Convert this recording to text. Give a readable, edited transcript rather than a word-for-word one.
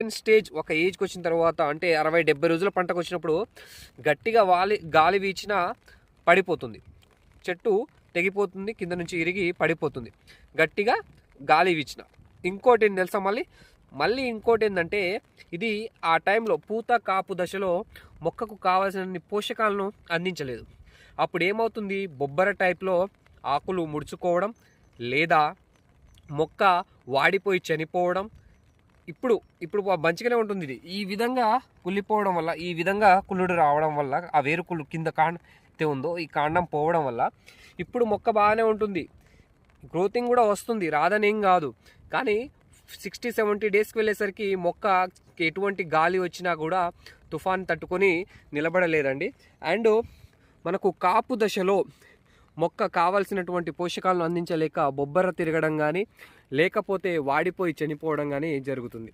Stage ఒక ఏజ్కి వచ్చిన తర్వాత అంటే 60-70 రోజుల పంటకు వచ్చినప్పుడు గట్టిగా గాలి వీచినా పడిపోతుంది, చెట్టు తెగిపోతుంది, కింద నుంచి ఇరిగి పడిపోతుంది గట్టిగా గాలి వీచిన. ఇంకోటి ఏంటి తెలుసా, మళ్ళీ ఇంకోటి ఏంటంటే ఇది ఆ టైంలో పూత కాపు దశలో మొక్కకు కావాల్సిన పోషకాలను అందించలేదు. అప్పుడు ఏమవుతుంది, బొబ్బర టైప్లో ఆకులు ముడుచుకోవడం లేదా మొక్క వాడిపోయి చనిపోవడం. ఇప్పుడు మంచిగానే ఉంటుంది. ఇది ఈ విధంగా కుళ్ళిపోవడం వల్ల, ఈ విధంగా కుళ్ళుడు రావడం వల్ల, ఆ వేరుకుళ్ళు కింద కాండం ఉందో ఈ కాండం పోవడం వల్ల ఇప్పుడు మొక్క బాగానే ఉంటుంది, గ్రోతింగ్ కూడా వస్తుంది, రాదనేం కాదు. కానీ 60-70 డేస్కి వెళ్ళేసరికి మొక్క ఎటువంటి గాలి వచ్చినా కూడా తుఫాన్ తట్టుకొని నిలబడలేదండి. అండ్ మనకు కాపు దశలో మొక్క కావాల్సినటువంటి పోషకాలను అందించలేక బొబ్బర తిరగడం కానీ లేకపోతే వాడిపోయి చనిపోవడం కానీ జరుగుతుంది.